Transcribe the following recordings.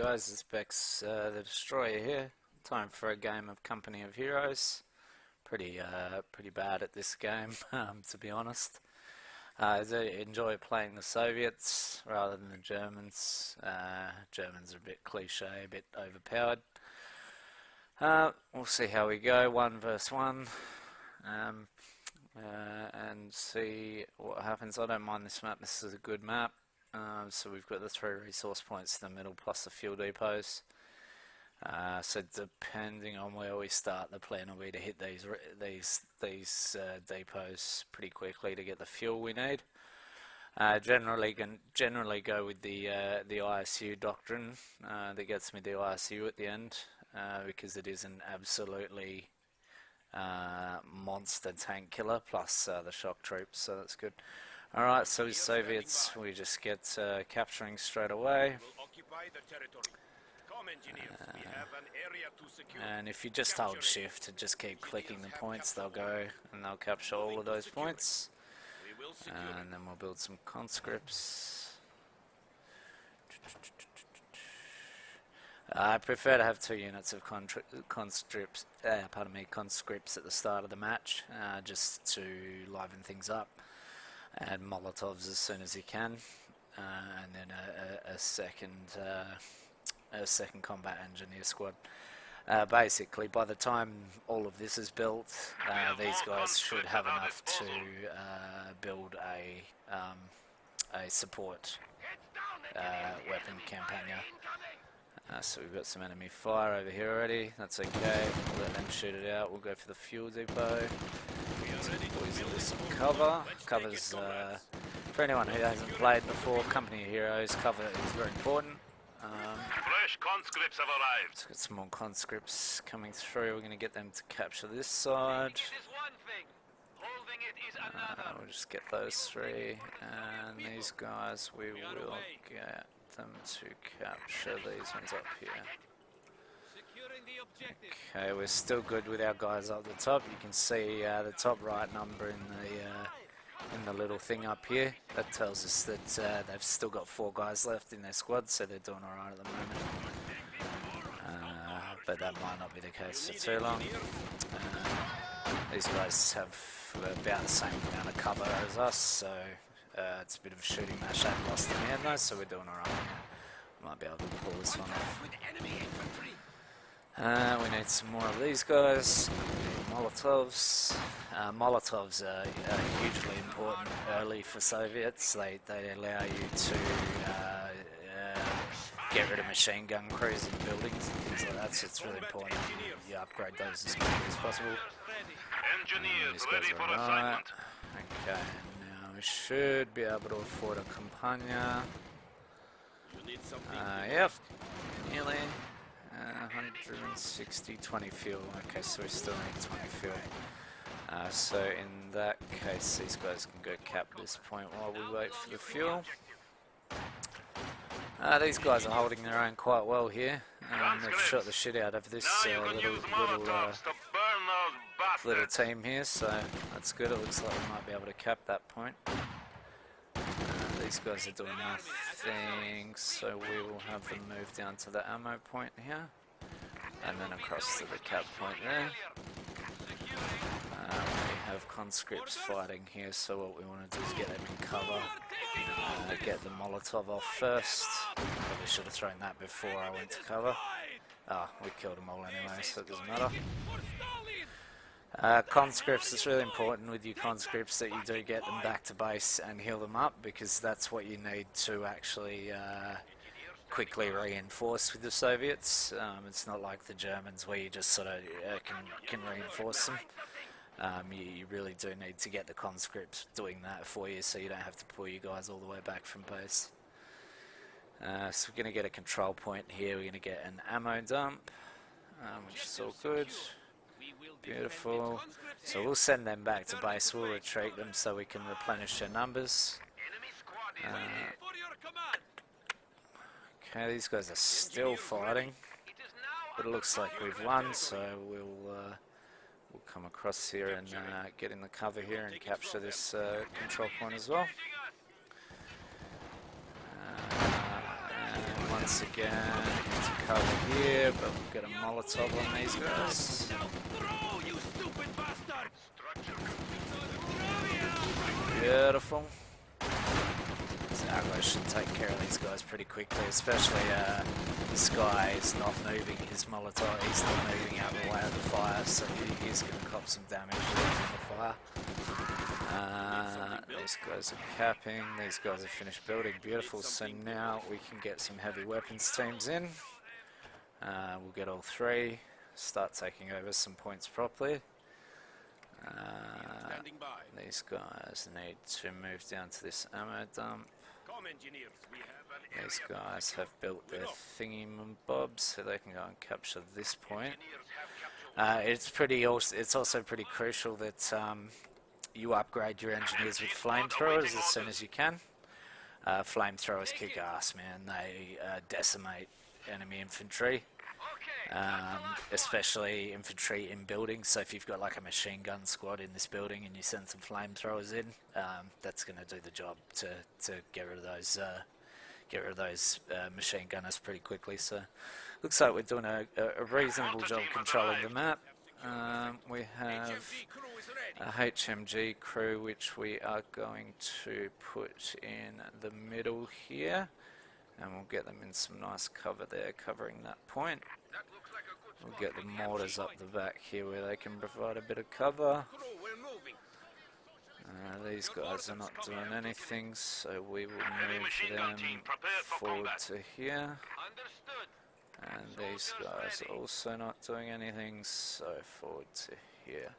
guys, it's Bex the Destroyer here. Time for a game of Company of Heroes. Pretty bad at this game, to be honest. I enjoy playing the Soviets rather than the Germans. Germans are a bit cliche, a bit overpowered. We'll see how we go, 1 versus 1, and see what happens. I don't mind this map. This is a good map. So we've got the 3 resource points in the middle plus the fuel depots. So depending on where we start, the plan will be to hit these depots pretty quickly to get the fuel we need. Generally go with the ISU doctrine that gets me the ISU at the end, because it is an absolutely monster tank killer plus the shock troops, so that's good. Alright, so with Soviets we just get capturing straight away. And if you just hold shift and just keep clicking the points, they'll go and they'll capture all of those points. And then we'll build some conscripts. I prefer to have 2 units of conscripts at the start of the match, just to liven things up. Add Molotovs as soon as you can, and then a second combat engineer squad. Basically, by the time all of this is built, these guys should have enough to build a support weapon campaign. So we've got some enemy fire over here already. That's okay. We'll let them shoot it out. We'll go for the fuel depot. Some cover. Cover's, for anyone who hasn't played before, Company of Heroes, cover is very important. Fresh conscripts have arrived. Let's get some more conscripts coming through. We're going to get them to capture this side. We'll just get those 3, and these guys we will get them to capture these ones up here. Okay, we're still good with our guys up the top. You can see the top right number in the little thing up here. That tells us that they've still got 4 guys left in their squad, so they're doing alright at the moment. But that might not be the case for too long. These guys have about the same amount of cover as us, so it's a bit of a shooting match. They've lost in the end though, so we're doing alright. Might be able to pull this one off. We need some more of these guys. We need Molotovs. Molotovs are hugely important early for Soviets. They allow you to get rid of machine gun crews in buildings and things like that, so it's really important you upgrade those as quickly as possible. Engineers ready for assignment. Okay, now we should be able to afford a Campania. Yep, nearly. 160, 20 fuel. Okay, so we still need 20 fuel. So in that case, these guys can go cap this point while we wait for the fuel. These guys are holding their own quite well here. They've shot the shit out of this little team here, so that's good. It looks like we might be able to cap that point. These guys are doing nothing, so we will have them move down to the ammo point here, and then across to the cap point there. We have conscripts fighting here, so what we want to do is get them in cover, get the Molotov off first. Probably should have thrown that before I went to cover. We killed them all anyway, so it doesn't matter. Conscripts, it's really important with your conscripts that you do get them back to base and heal them up, because that's what you need to actually quickly reinforce with the Soviets. It's not like the Germans where you just sort of can reinforce them. You really do need to get the conscripts doing that for you, so you don't have to pull you guys all the way back from base. So we're going to get a control point here. We're going to get an ammo dump, which is all good. Beautiful. So we'll send them back to base. We'll retreat them so we can replenish their numbers. Okay, these guys are still fighting, but it looks like we've won. So we'll come across here and get in the cover here and capture this control point as well. And once again into cover here, but we'll get a Molotov on these guys. Beautiful. So our guys should take care of these guys pretty quickly, especially this guy is not moving his Molotov, he's not moving out of the way of the fire, so he's going to cop some damage from the fire. These guys are capping, these guys have finished building, beautiful, so now we can get some heavy weapons teams in. We'll get all three, start taking over some points properly. These guys need to move down to this ammo dump. These guys have built their thingy bobs so they can go and capture this point. It's also pretty crucial that you upgrade your engineers with flamethrowers as soon as you can. Flamethrowers kick ass, man. They decimate enemy infantry, especially infantry in buildings. So if you've got like a machine gun squad in this building and you send some flamethrowers in, that's going to do the job to get rid of those machine gunners pretty quickly. So looks like we're doing a reasonable job controlling the map. We have a HMG crew which we are going to put in the middle here, and we'll get them in some nice cover there covering that point. We'll get the mortars up the back here where they can provide a bit of cover. These guys are not doing anything, so we will move them forward to here. And these guys are also not doing anything, so forward to here.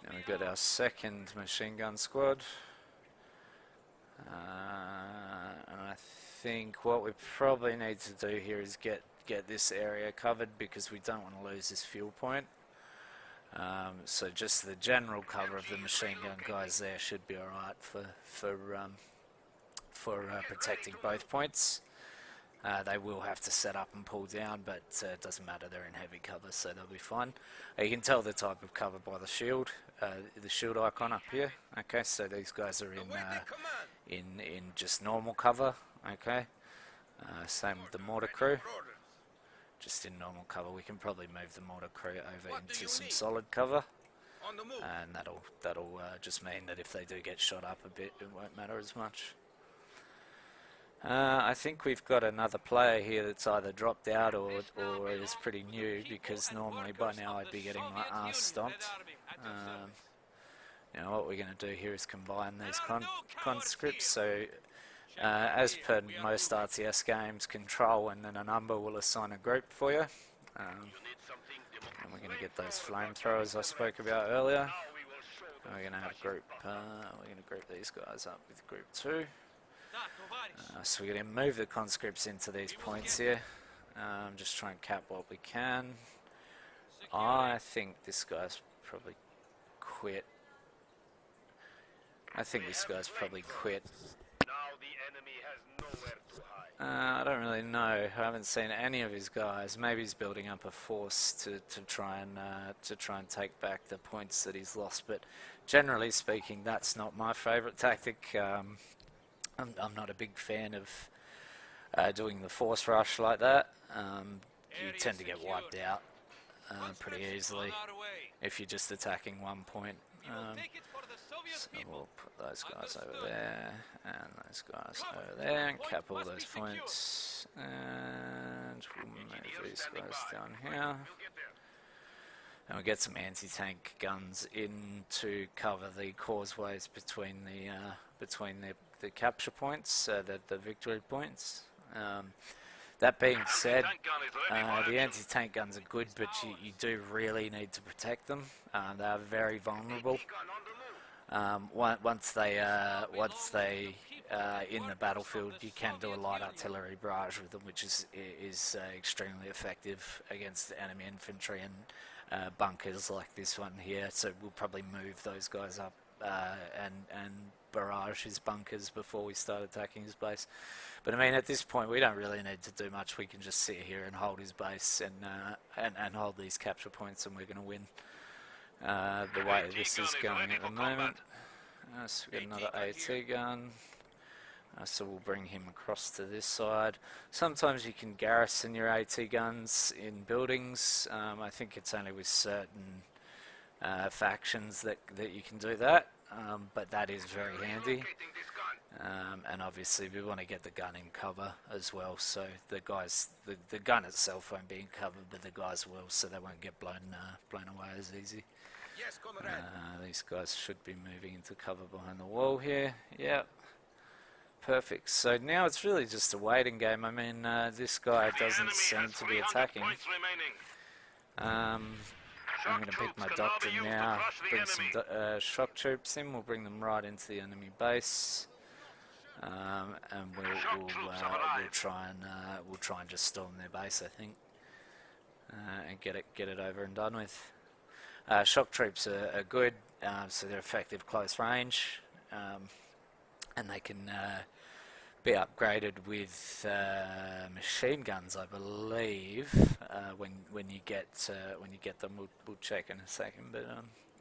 And we've got our second machine gun squad. And I think what we probably need to do here is get this area covered because we don't want to lose this fuel point. So just the general cover of the machine gun guys there should be alright for protecting both points. They will have to set up and pull down, but it doesn't matter, they're in heavy cover, so they'll be fine. You can tell the type of cover by the shield icon up here. Okay, so these guys are in just normal cover. Okay, same with the mortar crew, just in normal cover. We can probably move the mortar crew over into some solid cover, and that'll just mean that if they do get shot up a bit, it won't matter as much. I think we've got another player here that's either dropped out or is pretty new, because normally by now I'd be getting my ass stomped. You know, what we're going to do here is combine these conscripts. So as per most RTS games, control and then a number will assign a group for you. And we're going to get those flamethrowers I spoke about earlier. And we're going to have group these guys up with group 2. So we're going to move the conscripts into these points here. Just try and cap what we can. I think this guy's probably quit. I don't really know. I haven't seen any of his guys. Maybe he's building up a force to try and take back the points that he's lost. But generally speaking, that's not my favourite tactic. I'm not a big fan of doing the force rush like that. You tend to get wiped out pretty easily if you're just attacking one point. So we'll put those guys over there and those guys over there and cap all those points, and we'll move these guys down here. And we'll get some anti-tank guns in to cover the causeways between the capture points, the victory points. That being said, the anti-tank guns are good, but you do really need to protect them. They are very vulnerable. Once they in the battlefield, you can do a light artillery barrage with them, which is extremely effective against enemy infantry and bunkers like this one here. So we'll probably move those guys up and barrage his bunkers before we start attacking his base. But I mean, at this point we don't really need to do much. We can just sit here and hold his base and hold these capture points, and we're going to win the way this is going at the moment. So we've got another AT gun. So we'll bring him across to this side. Sometimes you can garrison your AT guns in buildings. I think it's only with certain factions that you can do that, but that is very handy. And obviously we want to get the gun in cover as well, so the gun itself won't be in cover, but the guys will, so they won't get blown away as easy. These guys should be moving into cover behind the wall here. Yep. Perfect. So now it's really just a waiting game. I mean, this guy doesn't seem to be attacking. I'm going to pick my doctor now, bring some shock troops in. We'll bring them right into the enemy base, and we'll try and just storm their base, I think, and get it over and done with. Shock troops are good, so they're effective close range, and they can be upgraded with machine guns, I believe. When you get them, we'll check in a second. But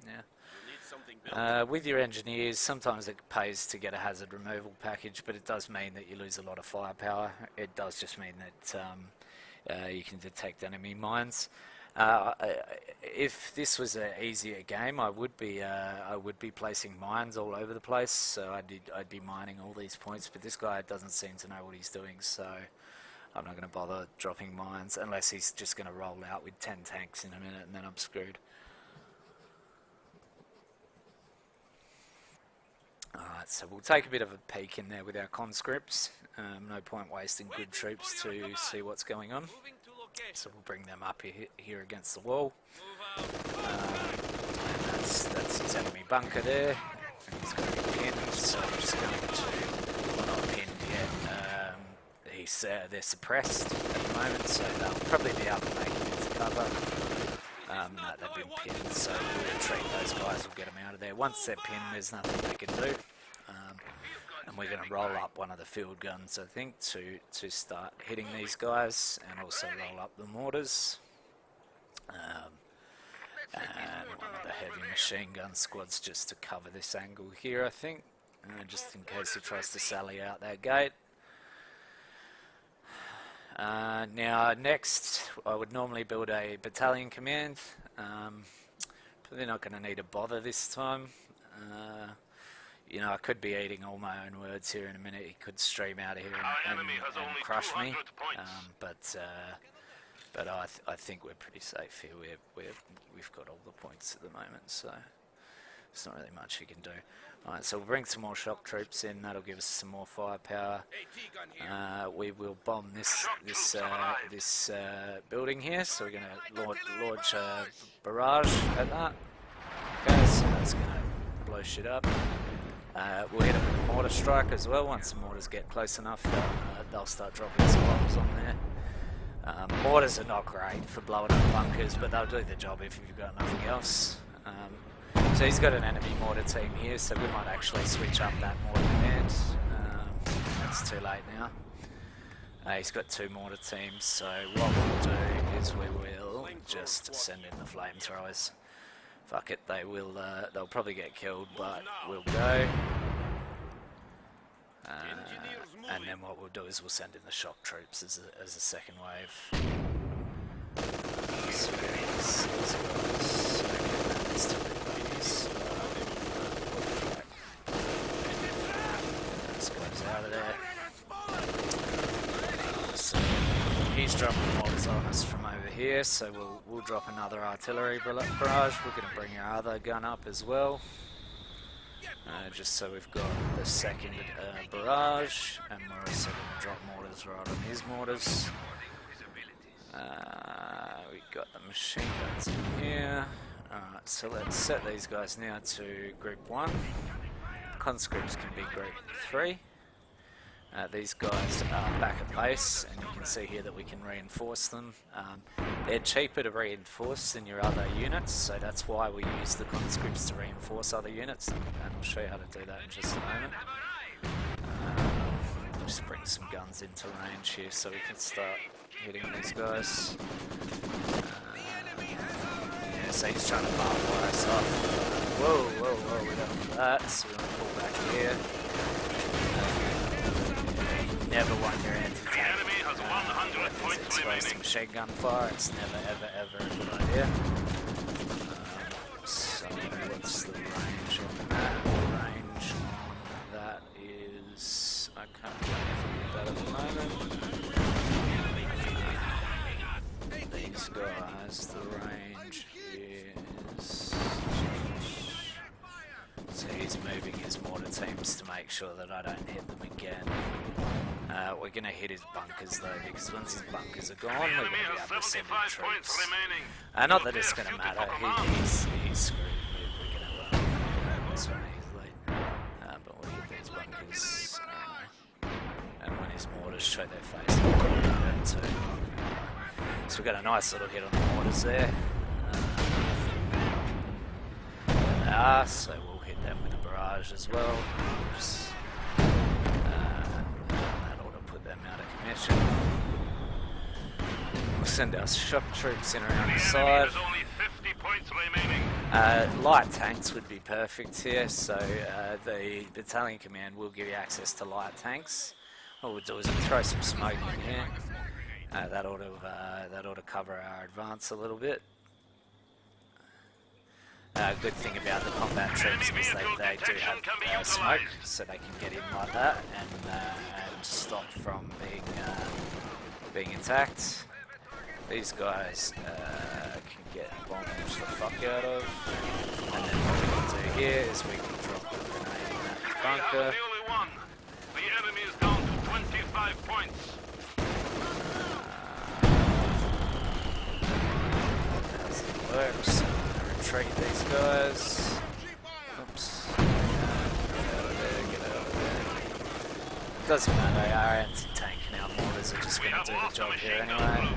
yeah, with your engineers, sometimes it pays to get a hazard removal package, but it does mean that you lose a lot of firepower. It does just mean that you can detect enemy mines. If this was an easier game, I would be placing mines all over the place. So I'd be mining all these points. But this guy doesn't seem to know what he's doing, so I'm not going to bother dropping mines unless he's just going to roll out with 10 tanks in a minute, and then I'm screwed. Alright, so we'll take a bit of a peek in there with our conscripts. No point wasting good troops to see what's going on. So we'll bring them up here against the wall. And that's his enemy bunker there. And he's going to be pinned, so I'm just going to... Well, not pinned yet. They're suppressed at the moment, so they'll probably be able to make it into cover. No, they've been pinned, so we'll retreat those guys, we'll get them out of there. Once they're pinned, there's nothing they can do. And we're going to roll up one of the field guns, I think, to start hitting these guys, and also roll up the mortars. And one of the heavy machine gun squads just to cover this angle here, I think, just in case he tries to sally out that gate. Now, next, I would normally build a battalion command, but they're not going to need to bother this time. You know, I could be eating all my own words here in a minute. He could stream out of here and crush me, but I think we're pretty safe here. We've got all the points at the moment, so there's not really much he can do. Alright, so we'll bring some more shock troops in. That'll give us some more firepower. We will bomb this building here. So we're going to launch a barrage at that. Okay, so that's going to blow shit up. We'll hit it with a mortar strike as well. Once the mortars get close enough, they'll start dropping some bombs on there. Mortars are not great for blowing up bunkers, but they'll do the job if you've got nothing else. So he's got an enemy mortar team here, so we might actually switch up that mortar command. It's too late now. He's got 2 mortar teams, so what we'll do is we will just send in the flamethrowers. Fuck it, they'll probably get killed, but we'll go. And then what we'll do is we'll send in the shock troops as a second wave. So this goes out of there. So he's dropping mortars on us from over here, so we'll drop another artillery barrage. We're going to bring our other gun up as well, just so we've got the second barrage, and we're also going to drop mortars right on his mortars. We've got the machine guns in here. Alright, so let's set these guys now to group 1. Conscripts can be group 3. These guys are back at base, and you can see here that we can reinforce them. They're cheaper to reinforce than your other units, so that's why we use the conscripts to reinforce other units, and I'll show you how to do that in just a moment. Just bring some guns into range here so we can start hitting these guys. Yeah, so he's trying to barbed wire us off. Whoa, we don't do that, so we're going to pull back here. Never want your The anti-tank enemy has 100 points exposed to remaining. machine gun fire. It's never ever ever a good idea. So what's the range on that? The range on that is, I can't do anything with that at the moment. These guys, the range is, so he's moving his mortar teams to make sure that I don't hit them again. We're going to hit his bunkers though, because once his bunkers are gone, The we're going enemy to be has able to send in 75 points troops. remaining. Not that it's going to matter, he's screwed. We're going to this one easily. But we'll hit these bunkers, and when his mortars show their face, we'll hit them too. So we've got a nice little hit on the mortars there. There they are, so we'll hit them with a barrage as well. Just, that ought to put them out of commission. We'll send our shock troops in around the side. There's only 50 points remaining. Light tanks would be perfect here, so the battalion command will give you access to light tanks. What we'll do is we'll throw some smoke in here. That ought to cover our advance a little bit. Good thing about the combat troops is they do have smoke, so they can get in like that and stop from being attacked. These guys can get bombed the fuck out of, and then what we can do here is we can drop a grenade in that bunker. The only one. The enemy is down to 25 points. As it works, retreat these guys. Oops. Get out of there, get out of there. Doesn't matter, our anti-tank and our mortars are just going to do the job here anyway.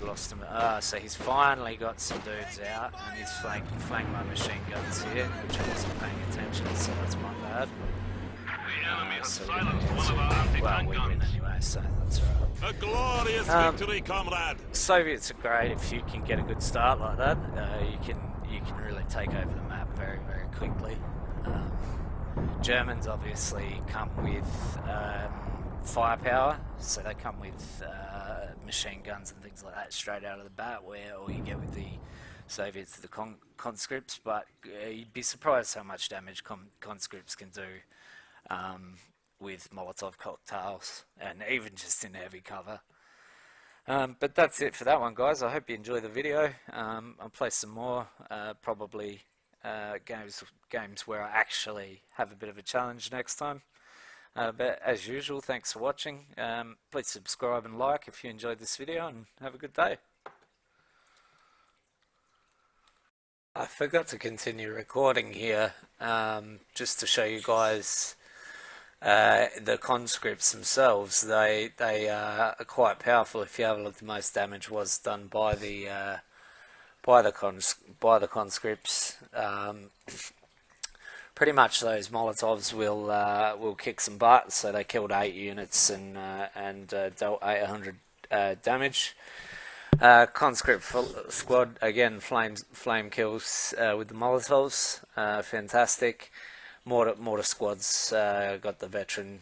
Lost him. So he's finally got some dudes out, and he's flanked my machine guns here, which I wasn't paying attention, so that's my bad. The enemy has So silenced one of our well, anti-tank we guns. win anyway, so that's right. A glorious victory, comrade. Soviets are great if you can get a good start like that. You can really take over the map very very quickly. Germans obviously come with firepower, so they come with machine guns and things like that straight out of the bat, where all you get with the Soviets are the conscripts, but you'd be surprised how much damage conscripts can do with Molotov cocktails, and even just in heavy cover. But that's it for that one, guys. I hope you enjoy the video. I'll play some more, probably games where I actually have a bit of a challenge next time. But as usual, thanks for watching. Please subscribe and like if you enjoyed this video, and have a good day. I forgot to continue recording here, just to show you guys the conscripts themselves. They are quite powerful. If you have a look, the most damage was done by the conscripts. Pretty much those Molotovs will kick some butt. So they killed 8 units and dealt 800 damage. Conscript squad again, flame kills with the Molotovs, fantastic. Mortar squads got the veteran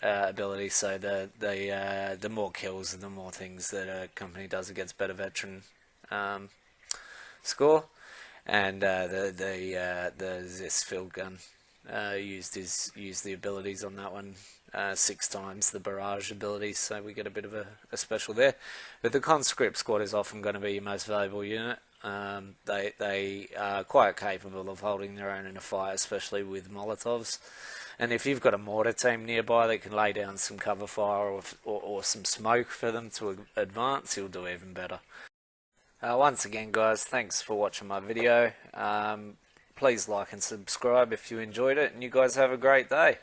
ability, so the more kills and the more things that a company does, it gets better veteran score. And the Zis field gun used the abilities on that one 6 times the barrage abilities, so we get a bit of a special there. But the conscript squad is often going to be your most valuable unit. They are quite capable of holding their own in a fight, especially with Molotovs. And if you've got a mortar team nearby that can lay down some cover fire or some smoke for them to advance, you'll do even better. Once again, guys, thanks for watching my video. Please like and subscribe if you enjoyed it, and you guys have a great day.